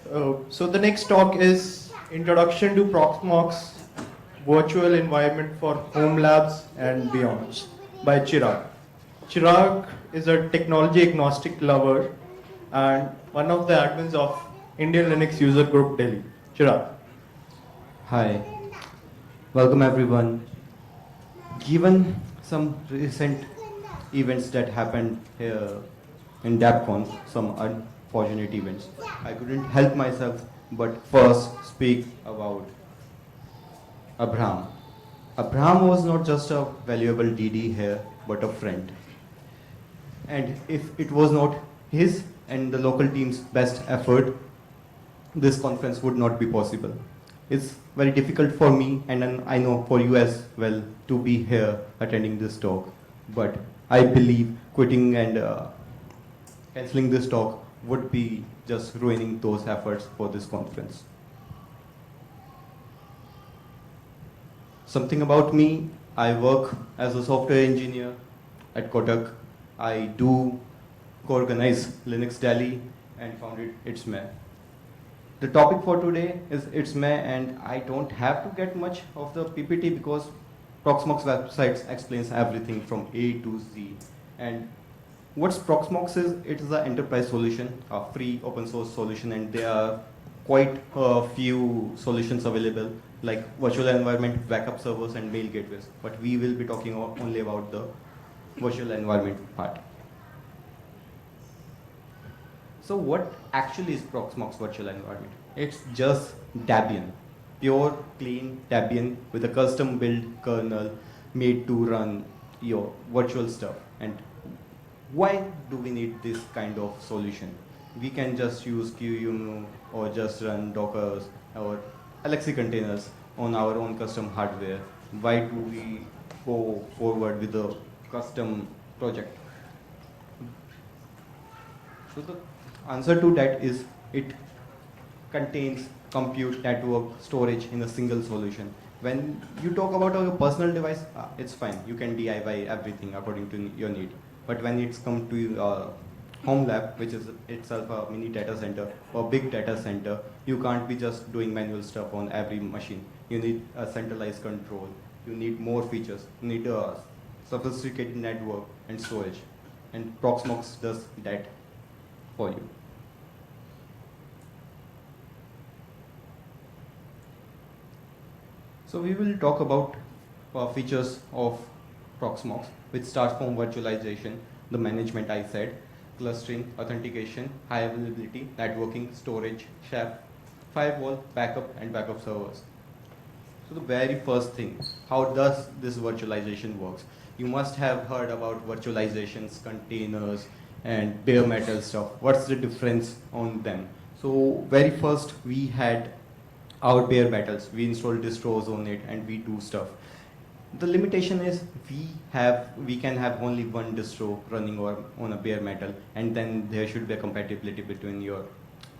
So the next talk is Introduction to Proxmox Virtual Environment for Home Labs and Beyond by Chirag. Chirag is a technology agnostic lover and one of the admins of Indian Linux User Group Delhi. Chirag. Hi, welcome everyone. Given some recent events that happened here in DebConf, some unfortunate events, I couldn't help myself but first speak about Abraham. Abraham was not just a valuable DD here, but a friend. And if it was not his and the local team's best effort, this conference would not be possible. It's very difficult for me and then I know for you as well to be here attending this talk. But I believe quitting and cancelling this talk would be just ruining those efforts for this conference. Something about me, I work as a software engineer at Kotak. I do co-organize Linux Delhi and founded It's Me. The topic for today is It's Me, and I don't have to get much of the PPT because Proxmox websites explains everything from A to Z. And what's Proxmox is, it is an enterprise solution, a free open source solution, and there are quite a few solutions available like virtual environment, backup servers, and mail gateways. But we will be talking only about the virtual environment part. So what actually is Proxmox Virtual Environment? It's just Debian, pure, clean Debian with a custom built kernel made to run your virtual stuff. And why do we need this kind of solution? We can just use QEMU or just run Dockers or Alexi containers on our own custom hardware. Why do we go forward with a custom project? So the answer to that is it contains compute, network, storage in a single solution. When you talk about your personal device, it's fine. You can DIY everything according to your need. But when it's come to home lab, which is itself a mini data center or big data center, you can't be just doing manual stuff on every machine. You need a centralized control. You need more features. You need a sophisticated network and storage. And Proxmox does that for you. So we will talk about features of Proxmox, which starts from virtualization, the management I said, clustering, authentication, high availability, networking, storage, chef, firewall, backup, and backup servers. So the very first thing, how does this virtualization works? You must have heard about virtualizations, containers, and bare metal stuff. What's the difference on them? So very first we had our bare metals. We install distros on it and we do stuff. The limitation is we can have only one distro running on a bare metal, and then there should be a compatibility between your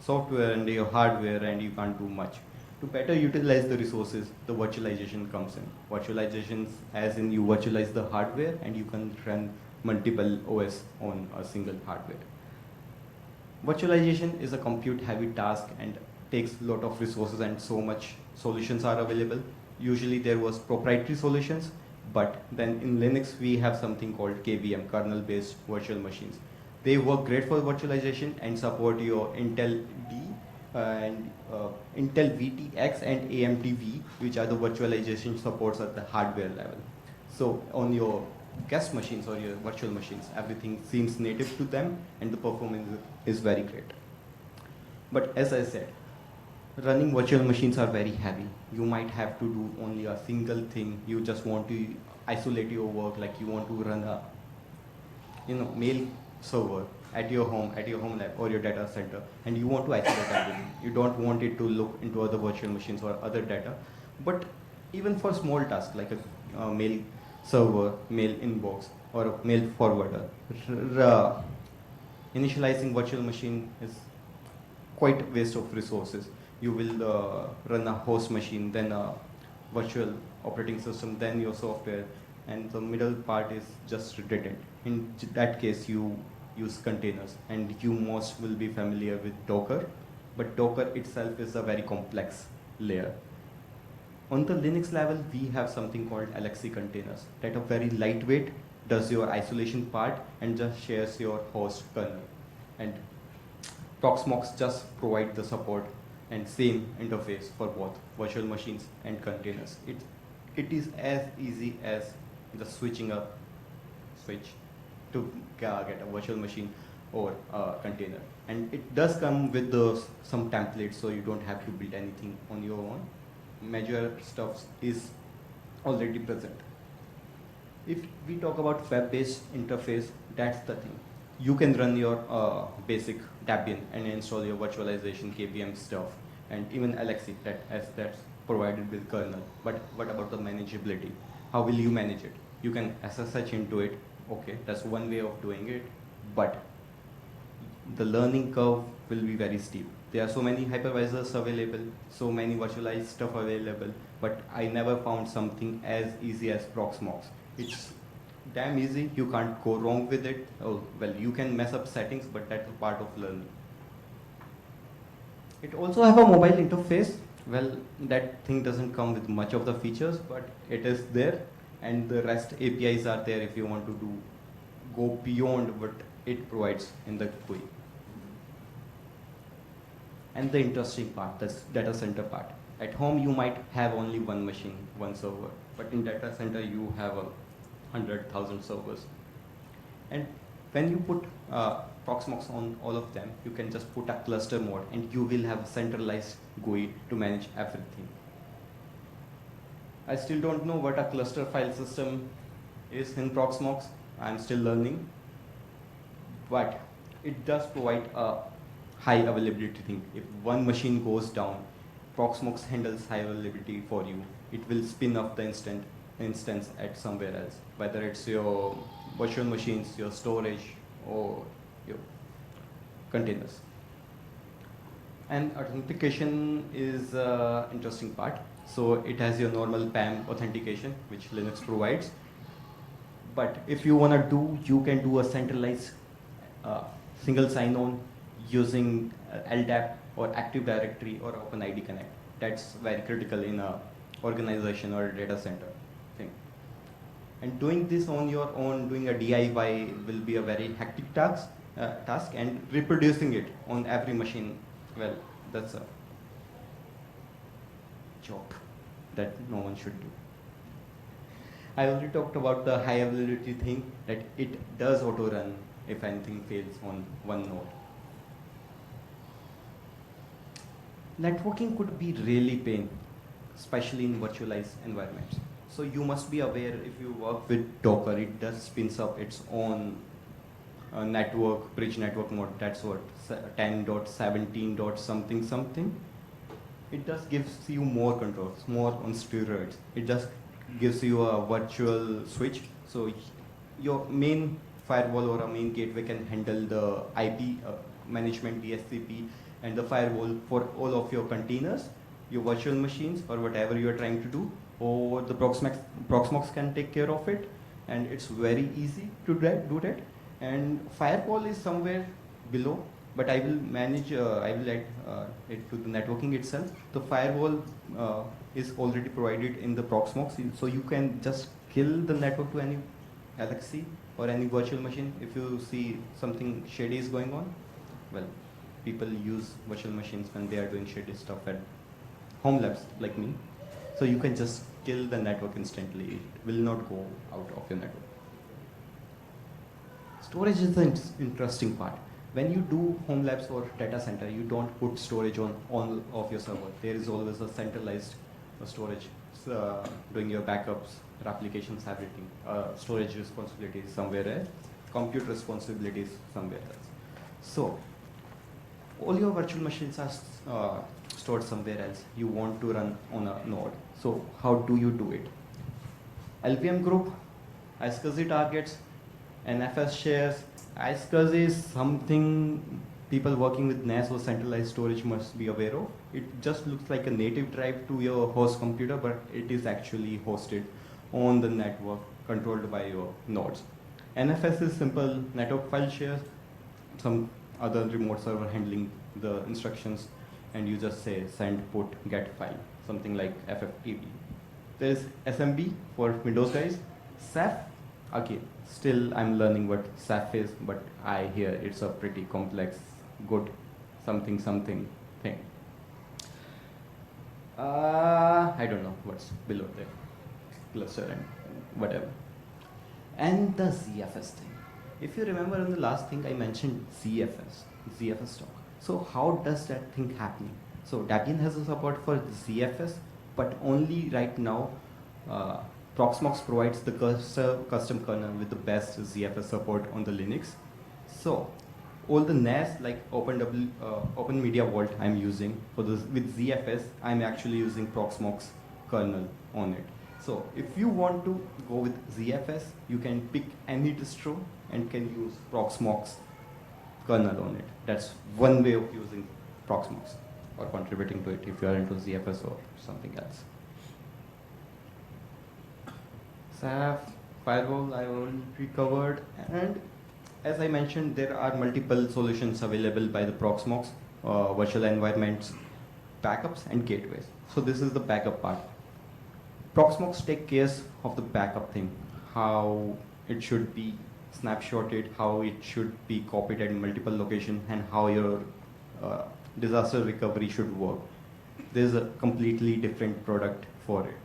software and your hardware, and you can't do much. To better utilize the resources, the virtualization comes in. Virtualization as in you virtualize the hardware and you can run multiple OS on a single hardware. Virtualization is a compute heavy task and takes a lot of resources, and so much solutions are available. Usually there was proprietary solutions, but then in Linux we have something called KVM, kernel based virtual machines. They work great for virtualization and support your Intel D and Intel VTX and AMD V, which are the virtualization supports at the hardware level. So on your guest machines or your virtual machines, everything seems native to them and the performance is very great. But as I said, running virtual machines are very heavy. You might have to do only a single thing. You just want to isolate your work, like you want to run a mail server at your home lab or your data center, and you want to isolate everything. You don't want it to look into other virtual machines or other data. But even for small tasks like a mail server, mail inbox, or a mail forwarder, initializing virtual machine is quite a waste of resources. You will run a host machine, then a virtual operating system, then your software, and the middle part is just redundant. In that case, you use containers, and you most will be familiar with Docker. but Docker itself is a very complex layer. On the Linux level, we have something called LXC containers that are very lightweight, does your isolation part, and just shares your host kernel. And Proxmox just provide the support and same interface for both virtual machines and containers. It is as easy as just switching a switch to get a virtual machine or a container. And it does come with some templates, so you don't have to build anything on your own. Major stuff is already present. If we talk about web-based interface, that's the thing. You can run your basic Debian and install your virtualization KVM stuff, and even LXC that's provided with kernel. But what about the manageability? How will you manage it? You can SSH into it. Okay, that's one way of doing it, but the learning curve will be very steep. There are so many hypervisors available, so many virtualized stuff available, but I never found something as easy as Proxmox. It's damn easy, you can't go wrong with it. Oh, well, you can mess up settings, but that's a part of learning. It also have a mobile interface. Well, that thing doesn't come with much of the features, but it is there, and the REST APIs are there if you want to go beyond what it provides in the GUI. And the interesting part, the data center part. At home, you might have only one machine, one server, but in data center, you have 100,000 servers. And when you put Proxmox on all of them, you can just put a cluster mode, and you will have a centralized GUI to manage everything. I still don't know what a cluster file system is in Proxmox. I'm still learning. But it does provide a high availability thing. If one machine goes down, Proxmox handles high availability for you. It will spin up the instance at somewhere else, whether it's your virtual machines, your storage, or your containers. And authentication is an interesting part. So it has your normal PAM authentication, which Linux provides. But if you want to do, you can do a centralized single sign-on using LDAP or Active Directory or OpenID Connect. That's very critical in a organization or a data center thing. And doing this on your own, doing a DIY will be a very hectic task, and reproducing it on every machine, well, that's a job that no one should do. I already talked about the high availability thing, that it does auto-run if anything fails on one node. Networking could be really pain, especially in virtualized environments. So you must be aware, if you work with Docker, it does spins up its own network, bridge network mode. That's what 10.17. something. It just gives you more controls, more on steroids. It just gives you a virtual switch. So your main firewall or a main gateway can handle the IP management, DSCP, and the firewall for all of your containers, your virtual machines, or whatever you are trying to do, or the Proxmox can take care of it, and it's very easy to do that. And firewall is somewhere below, but I will manage, I will add it to the networking itself. The firewall is already provided in the Proxmox, so you can just kill the network to any LXC or any virtual machine. If you see something shady is going on, well, people use virtual machines when they are doing shady stuff at homelabs like me. So you can just kill the network instantly. It will not go out of your network. Storage is the interesting part. When you do homelabs or data center, you don't put storage on all of your server. There is always a centralized storage, doing your backups, your applications, everything. Storage responsibilities somewhere else, compute responsibilities somewhere else. So all your virtual machines are stored somewhere else. You want to run on a node. So how do you do it? LVM group, iSCSI targets, NFS shares. iSCSI is something people working with NAS or centralized storage must be aware of. It just looks like a native drive to your host computer, but it is actually hosted on the network controlled by your nodes. NFS is simple network file shares, some other remote server handling the instructions. and you just say send, put, get file, something like FFTP. There's SMB for Windows guys. SAF, again, still I'm learning what SAF is, but I hear it's a pretty complex, good something thing. I don't know what's below there, cluster and whatever. And the ZFS thing. If you remember in the last thing I mentioned ZFS talk. So how does that thing happen? So Debian has a support for ZFS, but only right now Proxmox provides the custom kernel with the best ZFS support on the Linux. So all the NAS like Open Media Vault I'm using for this with ZFS, I'm actually using Proxmox kernel on it. So if you want to go with ZFS, you can pick any distro and can use Proxmox kernel on it. That's one way of using Proxmox or contributing to it if you are into ZFS or something else. SAF, firewall, I already covered, and as I mentioned, there are multiple solutions available by the Proxmox, virtual environments, backups, and gateways. So this is the backup part. Proxmox take care of the backup thing, how it should be snapshotted, how it should be copied at multiple locations, and how your disaster recovery should work. There's a completely different product for it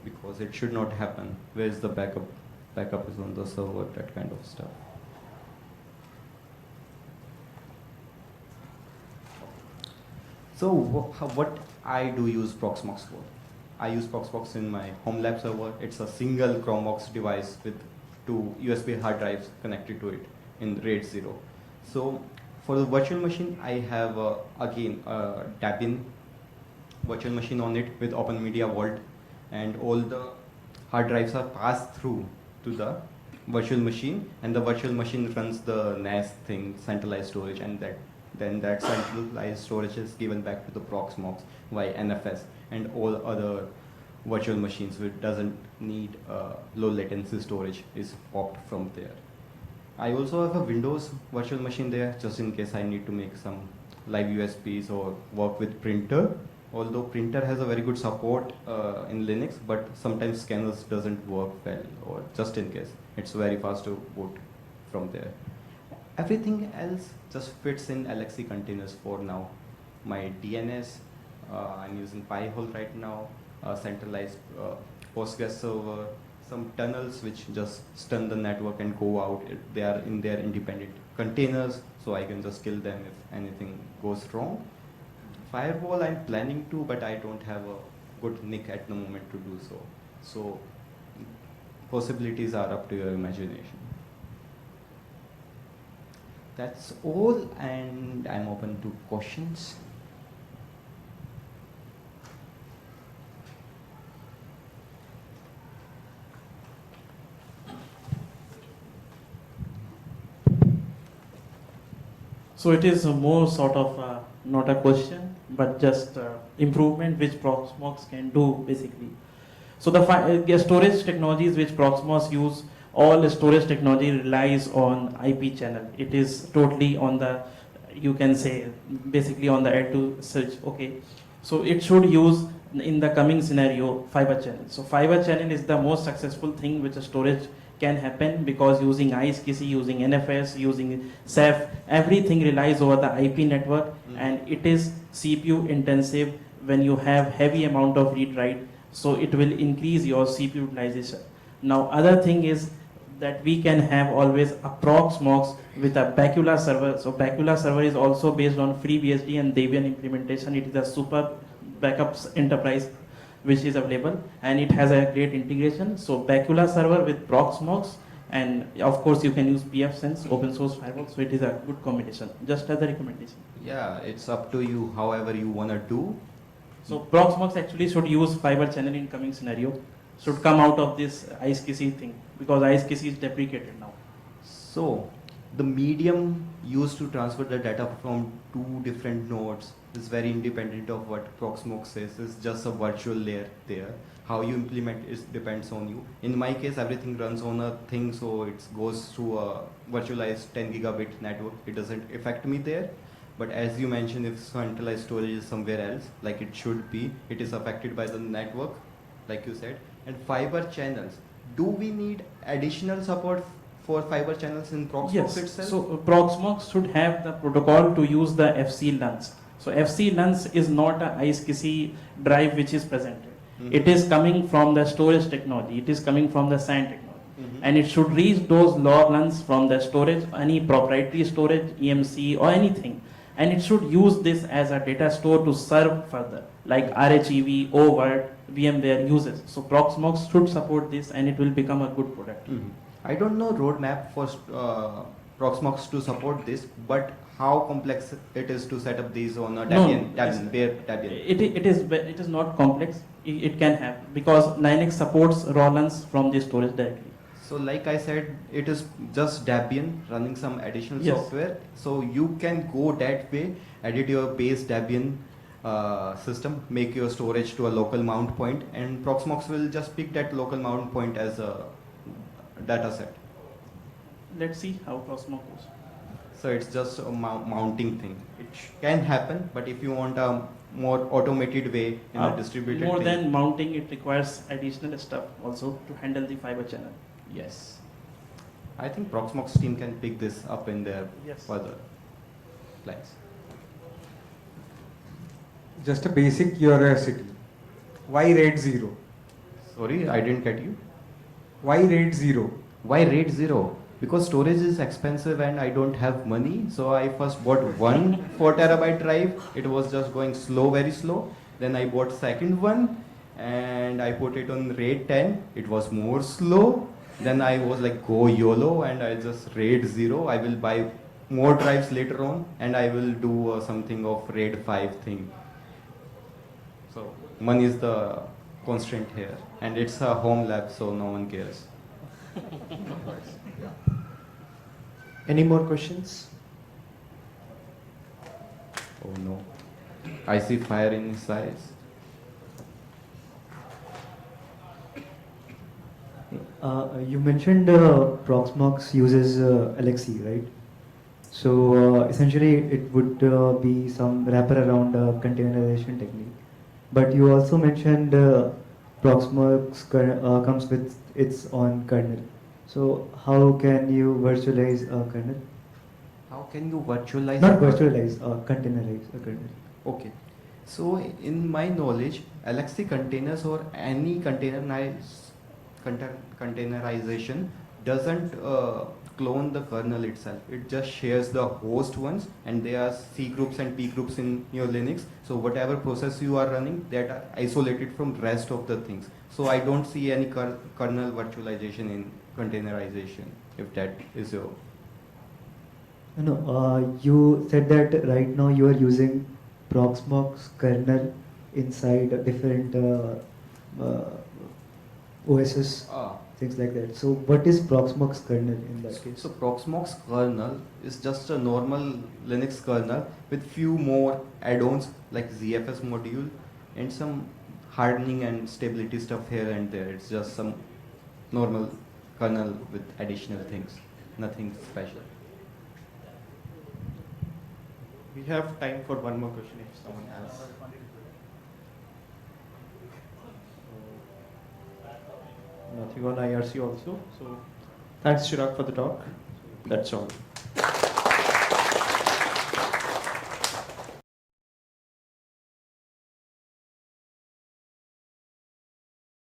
because it should not happen. Where's the backup? Backup is on the server, that kind of stuff. So what I do use Proxmox for? I use Proxmox in my homelabs server. It's a single Chromevox device with 2 USB hard drives connected to it in RAID 0. So for the virtual machine, I have again a Debian virtual machine on it with Open Media Vault, and all the hard drives are passed through to the virtual machine, and the virtual machine runs the NAS thing, centralized storage, and then that centralized storage is given back to the Proxmox via NFS, and all other virtual machines which doesn't need low latency storage is popped from there. I also have a Windows virtual machine there just in case I need to make some live USBs or work with printer. Although printer has a very good support in Linux, but sometimes scanners doesn't work well, or just in case, it's very fast to boot from there. Everything else just fits in LXC containers for now. My DNS, I'm using Pi-hole right now, centralized Postgres server, some tunnels which just stun the network and go out. They are in their independent containers, so I can just kill them if anything goes wrong. Firewall I'm planning to, but I don't have a good nick at the moment to do so. So possibilities are up to your imagination. That's all, and I'm open to questions. So it is a more sort of not a question, but just improvement which Proxmox can do basically. So the storage technologies which Proxmox use, all storage technology relies on IP channel. It is totally on the, you can say, basically on the L2 search. Okay, so it should use in the coming scenario fiber channel. So fiber channel is the most successful thing which a storage can happen, because using ISKC, using NFS, using SAF, everything relies over the IP network, and it is CPU intensive when you have heavy amount of read write, so it will increase your CPU utilization. Now other thing is that we can have always a Proxmox with a Bacula server. So Bacula server is also based on FreeBSD and Debian implementation. It is a super backups enterprise which is available, and it has a great integration. So Bacula server with Proxmox, and of course you can use pfSense open source firewall. So it is a good combination, just as a recommendation. Yeah, it's up to you, however you want to do. So Proxmox actually should use fiber channel in coming scenario, should come out of this ISKC thing, because ISKC is deprecated now. So the medium used to transfer the data from 2 different nodes is very independent of what Proxmox says. It's just a virtual layer there. How you implement it depends on you. In my case, everything runs on a thing, so it goes through a virtualized 10 gigabit network. It doesn't affect me there. But as you mentioned, if centralized storage is somewhere else, like it should be, it is affected by the network, like you said. And fiber channels, do we need additional support for fiber channels in Proxmox Yes, itself? so Proxmox should have the protocol to use the FC LUNs. So FC LUNs is not a ISKC drive which is presented. Mhm. It is coming from the storage technology. It is coming from the SAN technology. Mhm. And it should reach those LoR LUNs from the storage, any proprietary storage, EMC or anything. And it should use this as a data store to serve further, like RHEV, OVERT, VMware uses. So Proxmox should support this and it will become a good product. Mhm. I don't know roadmap for Proxmox to support this, but how complex it is to set up these on a No, Debian, it's- Debian. It is not complex. It can have because Linux supports raw LUNs from the storage directly. So like I said, it is just Debian running some additional Yes. software. So you can go that way, edit your base Debian system, make your storage to a local mount point, and Proxmox will just pick that local mount point as a data set. Let's see how Proxmox goes. So it's just a mounting thing. It can happen, but if you want a more automated way in a distributed More thing, than mounting, it requires additional stuff also to handle the fiber channel. yes. I think Proxmox team can pick this up in their Yes. further plans. Just a basic curiosity. Why RAID 0? Sorry, I didn't get you. Why RAID 0? Why RAID 0? Because storage is expensive and I don't have money. So I first bought one 4 terabyte drive. It was just going slow, very slow. Then I bought second one and I put it on RAID 10. It was more slow. Then I was like, go YOLO, and I just RAID 0. I will buy more drives later on and I will do something of RAID 5 thing. So money is the constraint here. And it's a home lab, so no one cares. Any more questions? Oh no. I see fire in his eyes. You mentioned Proxmox uses LXC, right? So essentially it would be some wrapper around containerization technique. But you also mentioned Proxmox comes with its own kernel. So how can you virtualize a kernel? How can you virtualize? Not a kernel? virtualize, containerize a kernel. Okay. So in my knowledge, LXC containers or any containerization doesn't clone the kernel itself. It just shares the host ones, and there are C groups and P groups in your Linux. So whatever process you are running, that are isolated from rest of the things. So I don't see any kernel virtualization in containerization, if that is your... No, you said that right now you are using Proxmox kernel inside different OSs, things like that. So what is Proxmox kernel in that case? So Proxmox kernel is just a normal Linux kernel with few more add-ons like ZFS module and some hardening and stability stuff here and there. It's just some normal kernel with additional things, nothing special. We have time for one more question if someone has. Nothing on IRC also. So thanks Chirag for the talk. That's all.